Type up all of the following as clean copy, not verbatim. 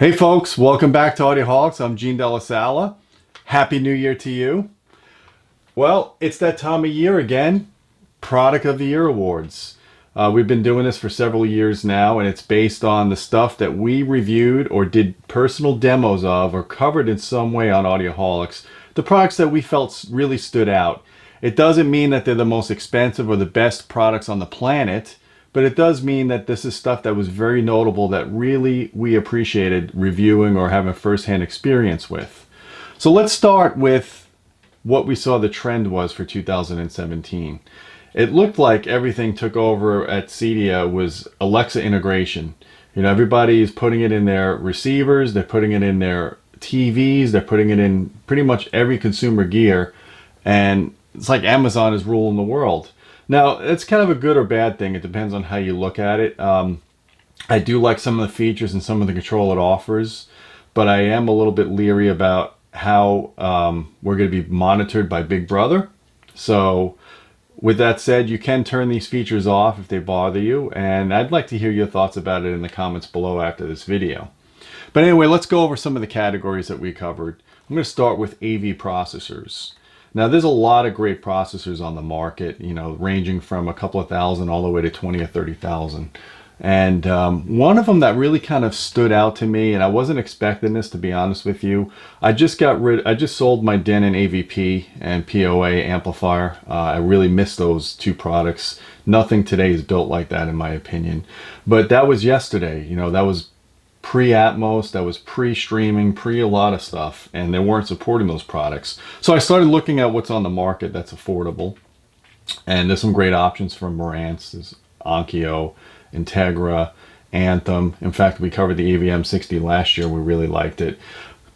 Hey folks, welcome back to Audioholics. I'm Gene Della Sala. Happy New Year to you. Well, it's that time of year again. Product of the Year Awards. We've been doing this for several years now, and it's based on the stuff that we reviewed or did personal demos of or covered in some way on Audioholics. The products that we felt really stood out. It doesn't mean that they're the most expensive or the best products on the planet, but it does mean that this is stuff that was very notable that really we appreciated reviewing or having first-hand experience with. So let's start with what we saw the trend was for 2017. It looked like everything took over at Cedia was Alexa integration. You know, everybody is putting it in their receivers, they're putting it in their TVs, they're putting it in pretty much every consumer gear, and it's like Amazon is ruling the world. Now, it's kind of a good or bad thing. It depends on how you look at it. I do like some of the features and some of the control it offers, but I am a little bit leery about how we're going to be monitored by Big Brother. So with that said, you can turn these features off if they bother you, and I'd like to hear your thoughts about it in the comments below after this video. But anyway, let's go over some of the categories that we covered. I'm going to start with AV processors. Now, there's a lot of great processors on the market, you know, ranging from a couple of thousand all the way to 20 or 30,000. And one of them that really kind of stood out to me, and I wasn't expecting this, to be honest with you, I just sold my Denon AVP and POA amplifier. I really miss those two products. Nothing today is built like that, in my opinion. But that was yesterday. You know, that was pre-Atmos, that was pre-streaming, pre a lot of stuff, and they weren't supporting those products. So I started looking at what's on the market that's affordable, and there's some great options from Marantz. There's Onkyo, Integra, Anthem. In fact, we covered the AVM 60 last year. We really liked it.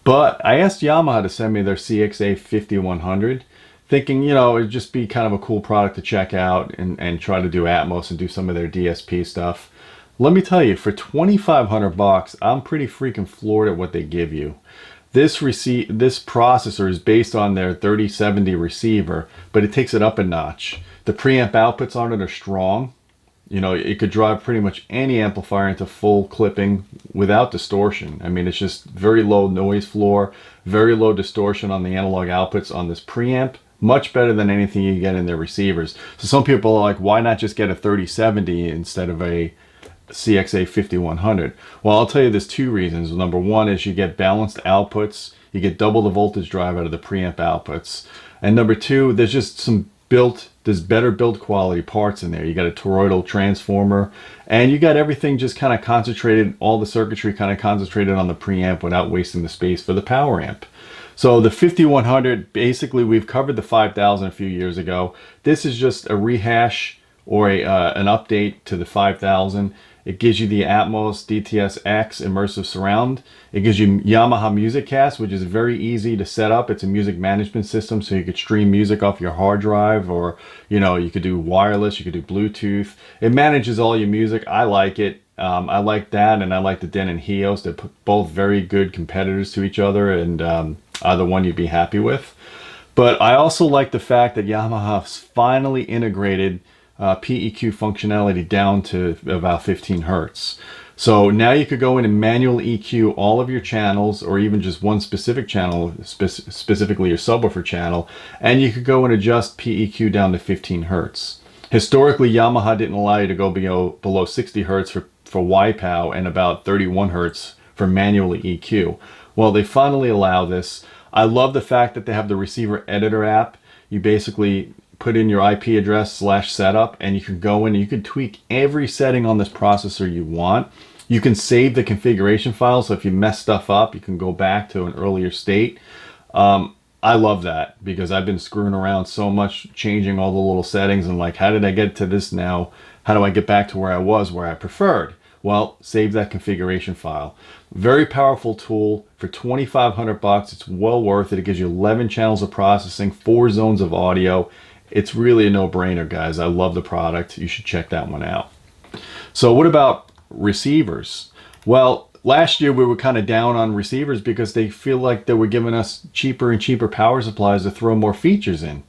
But I asked Yamaha to send me their CXA 5100, thinking, you know, it'd just be kind of a cool product to check out and try to do Atmos and do some of their DSP stuff. Let me tell you, for 2,500 bucks, I'm pretty freaking floored at what they give you. This processor is based on their 3070 receiver, but it takes it up a notch. The preamp outputs on it are strong. You know, it could drive pretty much any amplifier into full clipping without distortion. I mean, it's just very low noise floor, very low distortion on the analog outputs on this preamp. Much better than anything you get in their receivers. So some people are like, why not just get a 3070 instead of a CXA 5100? Well, I'll tell you there's two reasons. Number one is you get balanced outputs. You get double the voltage drive out of the preamp outputs. And number two, there's just there's better build quality parts in there. You got a toroidal transformer, and you got everything just kind of concentrated, all the circuitry kind of concentrated on the preamp without wasting the space for the power amp. So the 5100, basically we've covered the 5000 a few years ago. This is just a rehash or an update to the 5000. It gives you the Atmos DTS-X immersive surround. It gives you Yamaha MusicCast, which is very easy to set up. It's a music management system, so you could stream music off your hard drive, or you know, you could do wireless, you could do Bluetooth. It manages all your music. I like it. I like that, and I like the Denon Hios. They're both very good competitors to each other, and either one you'd be happy with. But I also like the fact that Yamaha's finally integrated PEQ functionality down to about 15 hertz. So now you could go in and manual EQ all of your channels, or even just one specific channel, specifically your subwoofer channel, and you could go and adjust PEQ down to 15 hertz. Historically, Yamaha didn't allow you to go below 60 hertz for YPOW and about 31 hertz for manual EQ. Well, they finally allow this. I love the fact that they have the receiver editor app. You basically put in your IP address / setup, and you can go in and you can tweak every setting on this processor you want. You can save the configuration file, so if you mess stuff up, you can go back to an earlier state. I love that, because I've been screwing around so much, changing all the little settings, and like, how did I get to this now? How do I get back to where I was, where I preferred? Well, save that configuration file. Very powerful tool for 2,500 bucks. It's well worth it. It gives you 11 channels of processing, 4 zones of audio. It's really a no-brainer, guys. I love the product. You should check that one out. So what about receivers? Well, last year we were kind of down on receivers because they feel like they were giving us cheaper and cheaper power supplies to throw more features in.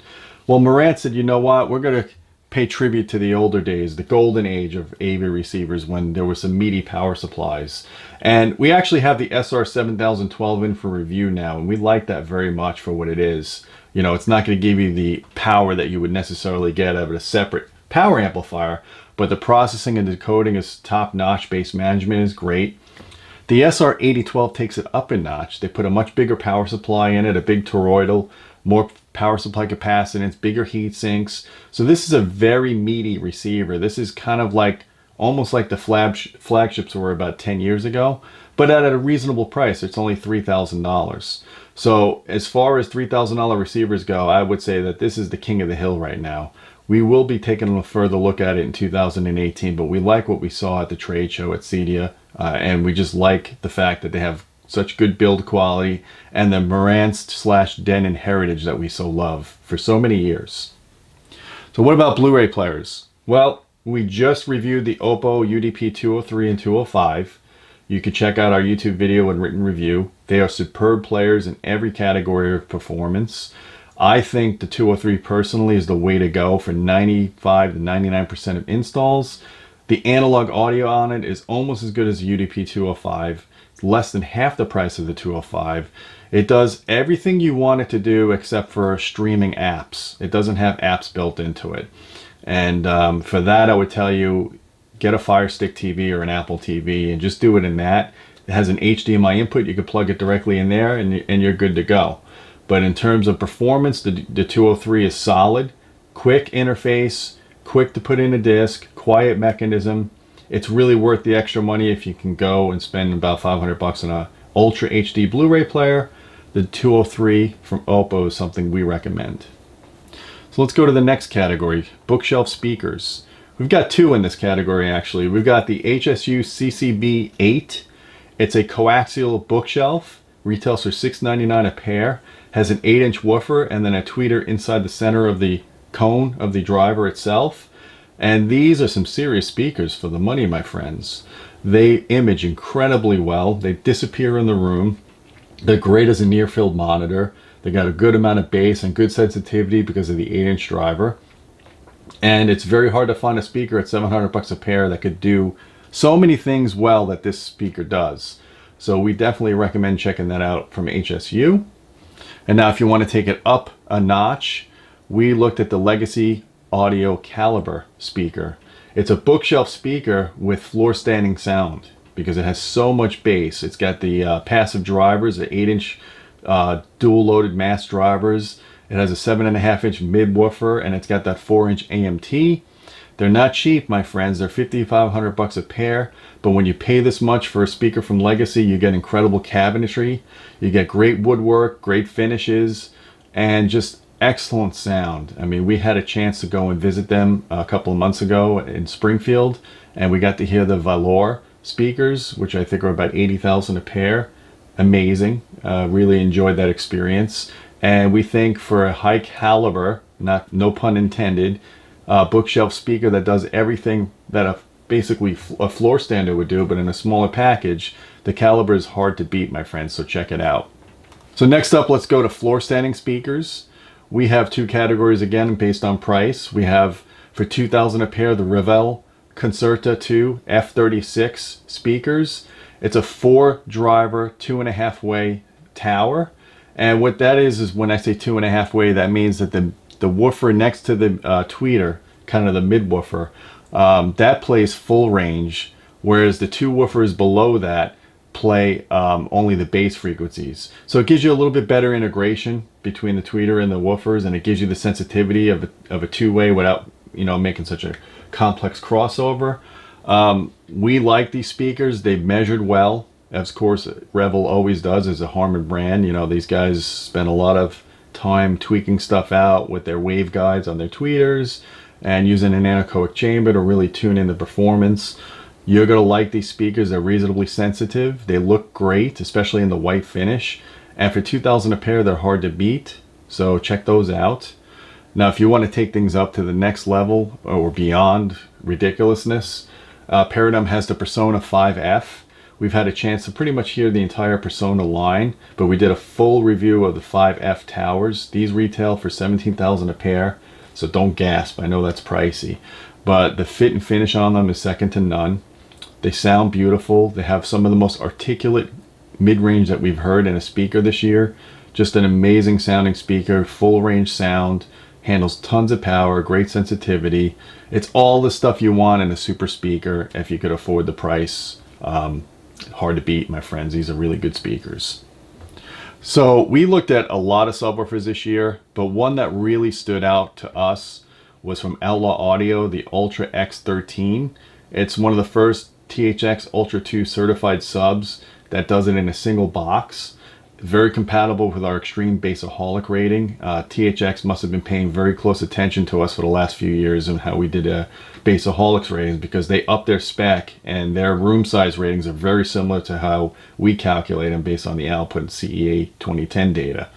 Well, Marantz said, you know what? We're going to pay tribute to the older days, the golden age of AV receivers when there were some meaty power supplies. And we actually have the SR7012 in for review now, and we like that very much for what it is. You know, it's not going to give you the power that you would necessarily get out of a separate power amplifier, but the processing and decoding is top-notch. Bass management is great. The SR8012 takes it up a notch. They put a much bigger power supply in it, a big toroidal, more power supply capacitance, bigger heat sinks. So this is a very meaty receiver. This is kind of like, almost like the flagships were about 10 years ago, but at a reasonable price. It's only $3,000. So as far as $3,000 receivers go, I would say that this is the king of the hill right now. We will be taking a further look at it in 2018, but we like what we saw at the trade show at CEDIA, and we just like the fact that they have such good build quality and the Marantz / Denon heritage that we so love for so many years. So what about Blu-ray players? Well, we just reviewed the Oppo UDP 203 and 205. You can check out our YouTube video and written review. They are superb players in every category of performance. I think the 203 personally is the way to go for 95 to 99% of installs. The analog audio on it is almost as good as the UDP 205. It's less than half the price of the 205. It does everything you want it to do except for streaming apps. It doesn't have apps built into it. And for that, I would tell you, get a Fire Stick TV or an Apple TV and just do it in that. It has an HDMI input. You can plug it directly in there and you're good to go. But in terms of performance, the 203 is solid, quick interface, quick to put in a disc, quiet mechanism. It's really worth the extra money if you can go and spend about $500 on a Ultra HD Blu-ray player. The 203 from Oppo is something we recommend. So let's go to the next category, bookshelf speakers. We've got two in this category actually. We've got the HSU CCB8. It's a coaxial bookshelf, retails for $6.99 a pair. Has an 8-inch woofer and then a tweeter inside the center of the cone of the driver itself. And these are some serious speakers for the money, my friends. They image incredibly well. They disappear in the room. They're great as a near-field monitor. They got a good amount of bass and good sensitivity because of the 8-inch driver. And it's very hard to find a speaker at $700 a pair that could do so many things well that this speaker does. So we definitely recommend checking that out from HSU. And now if you want to take it up a notch, we looked at the Legacy Audio Caliber speaker. It's a bookshelf speaker with floor standing sound because it has so much bass. It's got the passive drivers, the 8-inch dual loaded mass drivers. It has a 7.5-inch mid woofer and it's got that 4-inch AMT. They're not cheap, my friends. They're $5,500 a pair, but when you pay this much for a speaker from Legacy, you get incredible cabinetry, you get great woodwork, great finishes, and just excellent sound. I mean, we had a chance to go and visit them a couple of months ago in Springfield, and we got to hear the Valor speakers, which I think are about $80,000 a pair. Amazing. Really enjoyed that experience. And we think for a high caliber, no pun intended, bookshelf speaker that does everything that basically a floor standard would do, but in a smaller package, the caliber is hard to beat, my friends, so check it out. So next up, let's go to floor standing speakers. We have two categories again based on price. We have for $2,000 a pair the Revell Concerta 2 F36 speakers. It's a 4-driver, 2.5-way tower. And what that is when I say 2.5-way, that means that the woofer next to the tweeter, kind of the mid woofer, that plays full range, whereas the two woofers below that play only the bass frequencies. So it gives you a little bit better integration between the tweeter and the woofers, and it gives you the sensitivity of a two-way without making such a complex crossover. We like these speakers. They've measured well, as of course Revell always does as a Harman brand. These guys spend a lot of time tweaking stuff out with their waveguides on their tweeters and using an anechoic chamber to really tune in the performance. You're going to like these speakers. They're reasonably sensitive. They look great, especially in the white finish. And for $2,000 a pair, they're hard to beat. So check those out. Now, if you want to take things up to the next level or beyond ridiculousness, Paradigm has the Persona 5F. We've had a chance to pretty much hear the entire Persona line, but we did a full review of the 5F towers. These retail for $17,000 a pair. So don't gasp. I know that's pricey. But the fit and finish on them is second to none. They sound beautiful. They have some of the most articulate mid-range that we've heard in a speaker this year. Just an amazing sounding speaker, full range sound, handles tons of power, great sensitivity. It's all the stuff you want in a super speaker if you could afford the price. Hard to beat, my friends. These are really good speakers. So we looked at a lot of subwoofers this year, but one that really stood out to us was from Outlaw Audio, the Ultra X13. It's one of the first THX Ultra 2 certified subs that does it in a single box. Very compatible with our extreme bassaholic rating. THX must have been paying very close attention to us for the last few years and how we did bassaholics ratings, because they upped their spec and their room size ratings are very similar to how we calculate them based on the output and CEA 2010 data.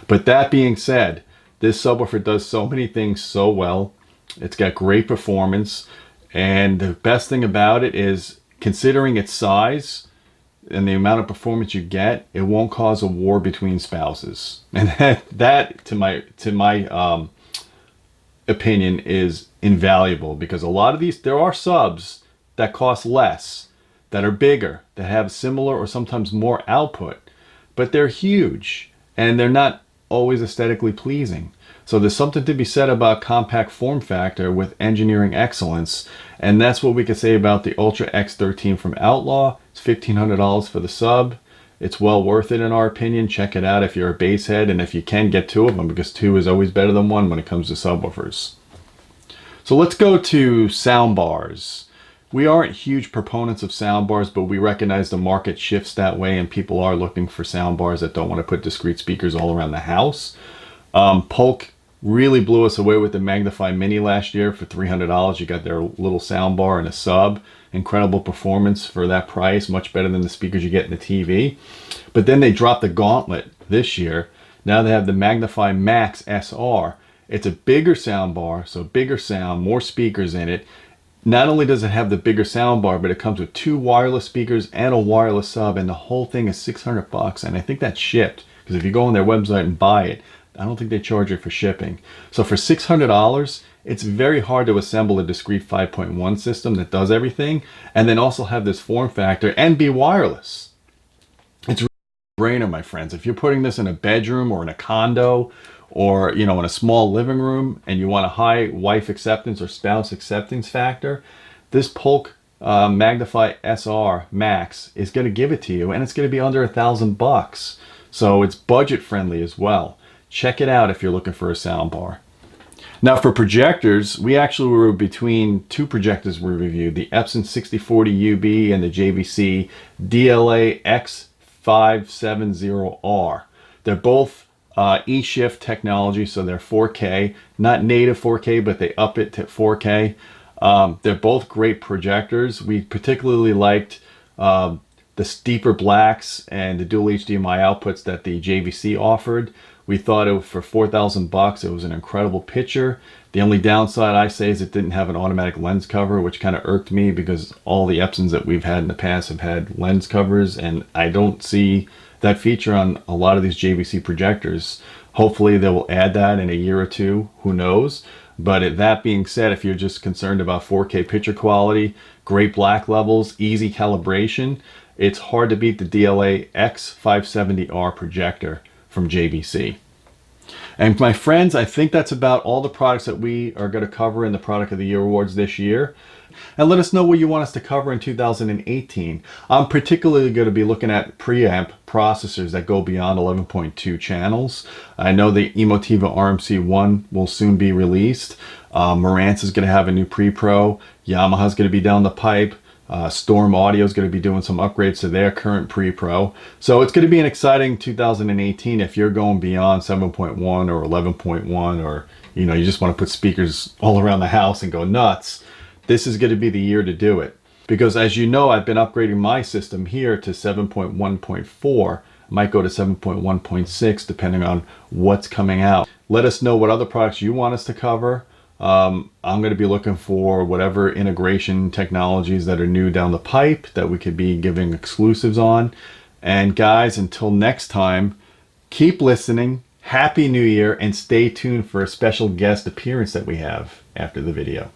But that being said, this subwoofer does so many things so well. It's got great performance, and the best thing about it is, considering its size and the amount of performance you get, it won't cause a war between spouses. And that to my opinion is invaluable, because a lot of these, there are subs that cost less, that are bigger, that have similar or sometimes more output, but they're huge and they're not always aesthetically pleasing. So there's something to be said about compact form factor with engineering excellence, and that's what we could say about the Ultra X13 from Outlaw. It's $1,500 for the sub. It's well worth it in our opinion. Check it out if you're a bass head, and if you can, get two of them, because two is always better than one when it comes to subwoofers. So let's go to soundbars. We aren't huge proponents of soundbars, but we recognize the market shifts that way, and people are looking for soundbars that don't want to put discrete speakers all around the house. Polk really blew us away with the Magnify Mini last year for $300. You got their little soundbar and a sub. Incredible performance for that price, much better than the speakers you get in the TV. But then they dropped the gauntlet this year. Now they have the Magnify Max SR. It's a bigger soundbar, so bigger sound, more speakers in it. Not only does it have the bigger soundbar, but it comes with two wireless speakers and a wireless sub, and the whole thing is $600. And I think that's shipped, because if you go on their website and buy it, I don't think they charge you for shipping. So for $600, it's very hard to assemble a discrete 5.1 system that does everything, and then also have this form factor and be wireless. It's really a brainer, my friends. If you're putting this in a bedroom or in a condo, or in a small living room, and you want a high wife acceptance or spouse acceptance factor, this Polk Magnify SR Max is going to give it to you, and it's going to be under $1,000. So it's budget friendly as well. Check it out if you're looking for a soundbar. Now for projectors, we actually were between two projectors we reviewed, the Epson 6040 UB and the JVC DLA X570R. They're both E-Shift technology, so they're 4K, not native 4K, but they up it to 4K. They're both great projectors. We particularly liked the steeper blacks and the dual HDMI outputs that the JVC offered. We thought for $4,000 it was an incredible picture. The only downside I say is it didn't have an automatic lens cover, which kind of irked me, because all the Epsons that we've had in the past have had lens covers, and I don't see that feature on a lot of these JVC projectors. Hopefully they will add that in a year or two, who knows. But that being said, if you're just concerned about 4K picture quality, great black levels, easy calibration, it's hard to beat the DLA X570R projector from JVC. And my friends, I think that's about all the products that we are going to cover in the Product of the Year Awards this year. And let us know what you want us to cover in 2018. I'm particularly going to be looking at preamp processors that go beyond 11.2 channels. I know the Emotiva RMC1 will soon be released. Marantz is going to have a new pre-pro. Yamaha's going to be down the pipe. Storm Audio is going to be doing some upgrades to their current pre-pro. So it's going to be an exciting 2018 if you're going beyond 7.1 or 11.1, or you just want to put speakers all around the house and go nuts. This is going to be the year to do it. Because as you know, I've been upgrading my system here to 7.1.4. Might go to 7.1.6 depending on what's coming out. Let us know what other products you want us to cover. I'm going to be looking for whatever integration technologies that are new down the pipe that we could be giving exclusives on. And guys, until next time, keep listening, Happy New Year, and stay tuned for a special guest appearance that we have after the video.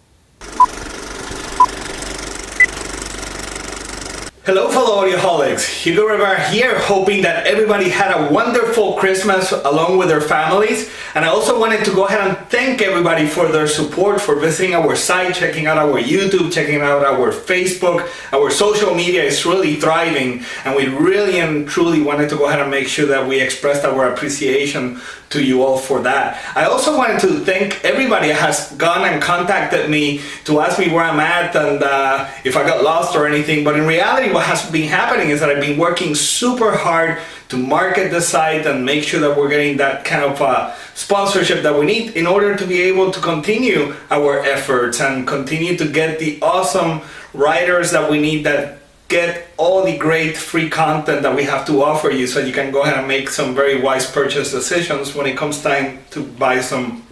Hello fellow Audioholics, Hugo Rivera here, hoping that everybody had a wonderful Christmas along with their families. And I also wanted to go ahead and thank everybody for their support, for visiting our site, checking out our YouTube, checking out our Facebook. Our social media is really thriving, and we really and truly wanted to go ahead and make sure that we expressed our appreciation to you all for that. I also wanted to thank everybody that has gone and contacted me to ask me where I'm at and if I got lost or anything. But in reality, what has been happening is that I've been working super hard to market the site and make sure that we're getting that kind of sponsorship that we need in order to be able to continue our efforts and continue to get the awesome writers that we need, that get all the great free content that we have to offer you, so you can go ahead and make some very wise purchase decisions when it comes time to buy some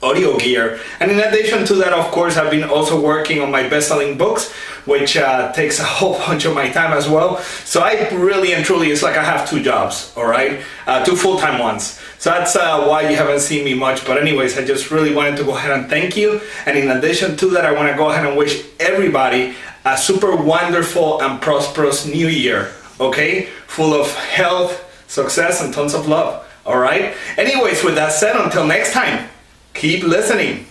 audio gear. And in addition to that, of course, I've been also working on my best-selling books, which takes a whole bunch of my time as well. So I really and truly, it's like I have two jobs, all right? Two full-time ones. So that's why you haven't seen me much. But anyways, I just really wanted to go ahead and thank you. And in addition to that, I want to go ahead and wish everybody a super wonderful and prosperous new year, okay? Full of health, success, and tons of love, all right? Anyways, with that said, until next time, keep listening.